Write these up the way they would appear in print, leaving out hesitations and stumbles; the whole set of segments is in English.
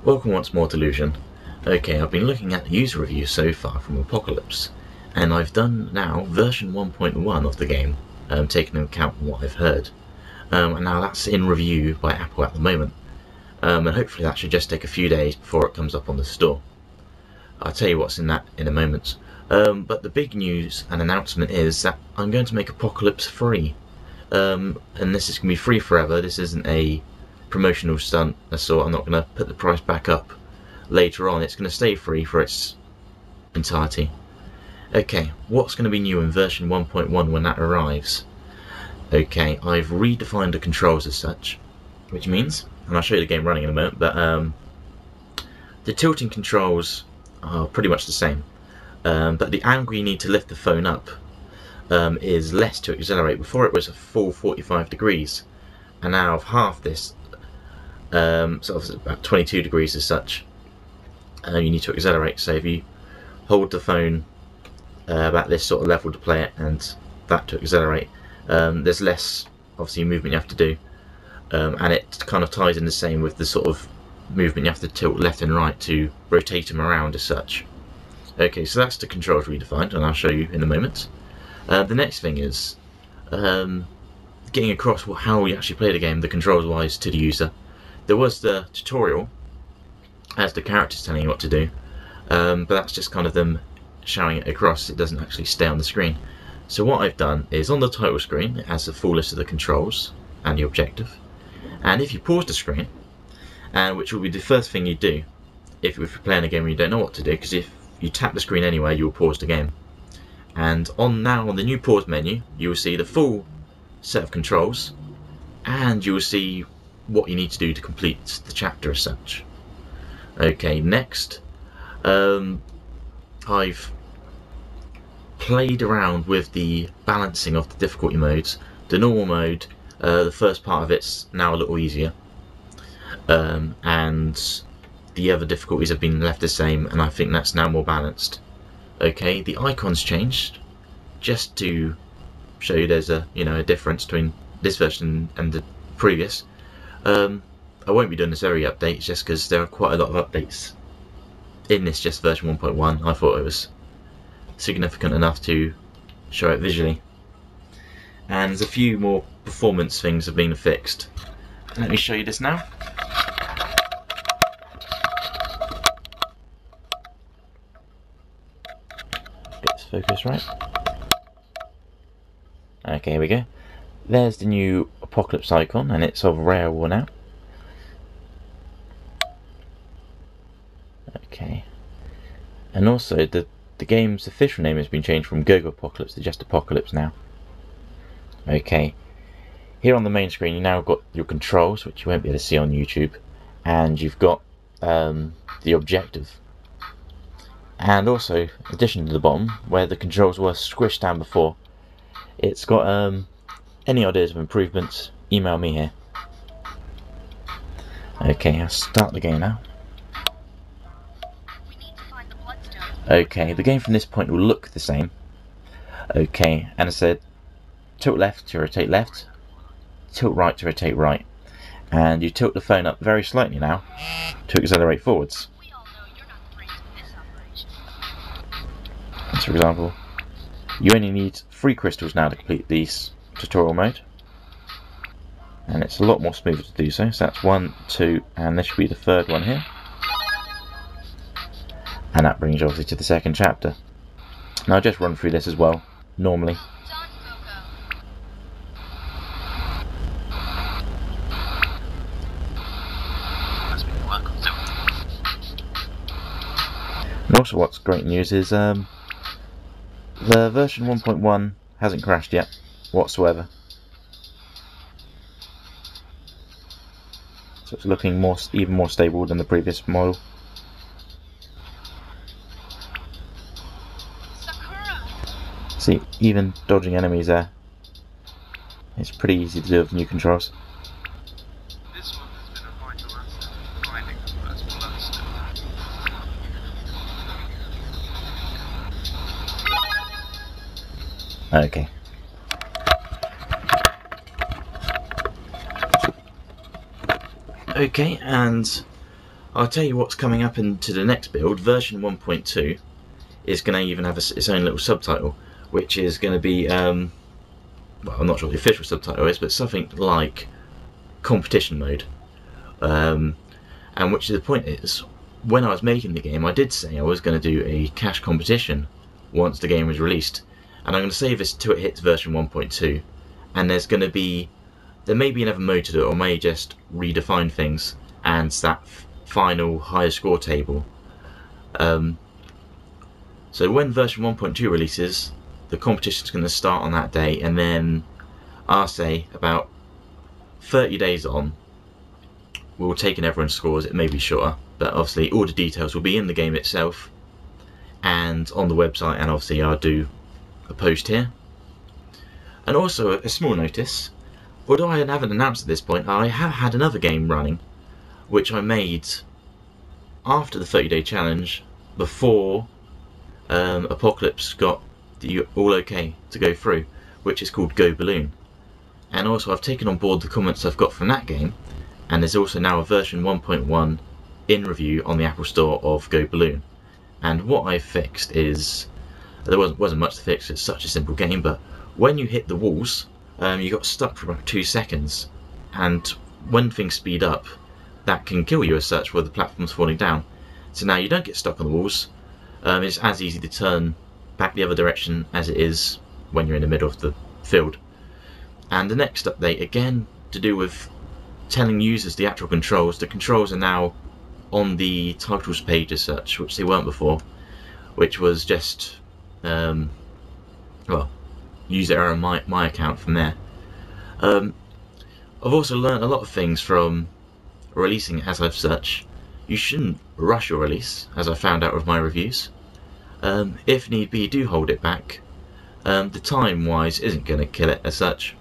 Welcome once more to Leuvsion. Okay, I've been looking at the user reviews so far from Apocalypse, and I've done now version 1.1 of the game, taking into account what I've heard. And now that's in review by Apple at the moment, and hopefully that should just take a few days before it comes up on the store. I'll tell you what's in that in a moment. But the big news and announcement is that I'm going to make Apocalypse free. And this is going to be free forever. This isn't a promotional stunt, so I'm not going to put the price back up later on. It's going to stay free for its entirety. Okay, what's going to be new in version 1.1 when that arrives? Okay, I've redefined the controls as such, which means, and I'll show you the game running in a moment, but the tilting controls are pretty much the same, but the angle you need to lift the phone up is less to accelerate. Before it was a full 45 degrees, and now I've halved this, so it's about 22 degrees as such. You need to accelerate, so if you hold the phone about this sort of level to play it, and that to accelerate, there's less obviously movement you have to do, and it kind of ties in the same with the sort of movement you have to tilt left and right to rotate them around as such. Okay, so that's the controls redefined, and I'll show you in a moment. The next thing is getting across how you actually play the game, the controls wise, to the user. There was the tutorial as the characters telling you what to do, but that's just kind of them shouting it across. It doesn't actually stay on the screen. So what I've done is on the title screen it has the full list of the controls and the objective, and if you pause the screen, which will be the first thing you do if you're playing a game where you don't know what to do, because if you tap the screen anywhere you'll pause the game, and on the new pause menu you will see the full set of controls, and you will see what you need to do to complete the chapter as such. Okay, next, I've played around with the balancing of the difficulty modes. The normal mode, the first part of it's now a little easier, and the other difficulties have been left the same, and I think that's now more balanced. Okay, the icons changed just to show you there's a difference between this version and the previous. I won't be doing this every update just because there are quite a lot of updates in this just version 1.1. I thought it was significant enough to show it visually, and there's a few more performance things have been fixed. Let me show you this now. Get this focus right. Okay, here we go. There's the new Apocalypse icon, and it's of rare war now. Okay, and also the game's official name has been changed from Go Apocalypse to just Apocalypse now. Okay, here on the main screen you now got your controls, which you won't be able to see on YouTube, and you've got the objective, and also in addition to the bottom where the controls were squished down before, it's got any ideas of improvements, email me here. Okay, I'll start the game now. Okay, the game from this point will look the same. Okay, and I said tilt left to rotate left, tilt right to rotate right, and you tilt the phone up very slightly now to accelerate forwards. So for example, you only need 3 crystals now to complete this tutorial mode, and it's a lot more smoother to do so. So that's 1, 2, and this should be the 3rd one here, and that brings you obviously to the 2nd chapter. Now I'll just run through this as well normally. And also what's great news is the version 1.1 hasn't crashed yet whatsoever, so it's looking even more stable than the previous model. See, even dodging enemies there, it's pretty easy to do with new controls. This one has been a vital asset in finding the first bloodstone. Okay. Okay, and I'll tell you what's coming up into the next build. Version 1.2 is going to even have its own little subtitle, which is going to be, well, I'm not sure what the official subtitle is, but something like competition mode. And which the point is, when I was making the game, I did say I was going to do a cash competition once the game was released, and I'm going to save this till it hits version 1.2, and there may be another mode to do it, or may just redefine things, and that final higher score table. So when version 1.2 releases, the competition is going to start on that day, and then I'll say about 30 days on, we'll take in everyone's scores. It may be shorter, but obviously all the details will be in the game itself and on the website, and obviously I'll do a post here. And also a small notice, although I haven't announced at this point, I have had another game running which I made after the 30-day challenge, before Apocalypse got the all okay to go through, which is called Go Balloon. And also I've taken on board the comments I've got from that game, and there's also now a version 1.1 in review on the Apple Store of Go Balloon. And what I've fixed is, there wasn't much to fix, it's such a simple game, but when you hit the walls, you got stuck for about 2 seconds, and when things speed up, that can kill you as such, where the platform's falling down. So now you don't get stuck on the walls. It's as easy to turn back the other direction as it is when you're in the middle of the field. And the next update, again to do with telling users the actual controls. The controls are now on the titles page as such, which they weren't before, which was just well, user error on my account from there. I've also learned a lot of things from releasing it as I've such. You shouldn't rush your release, as I found out with my reviews. If need be, do hold it back. The time wise isn't going to kill it as such.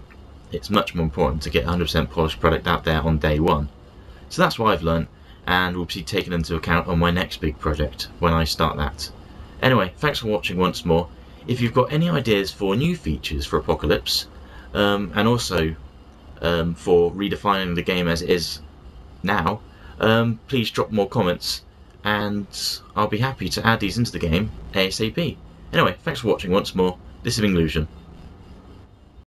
It's much more important to get 100% polished product out there on day one. So that's what I've learned, and will be taken into account on my next big project when I start that. Anyway, thanks for watching once more. If you've got any ideas for new features for Apocalypse, and also for redefining the game as it is now, please drop more comments, and I'll be happy to add these into the game ASAP. Anyway, thanks for watching once more. This has been Leuvsion.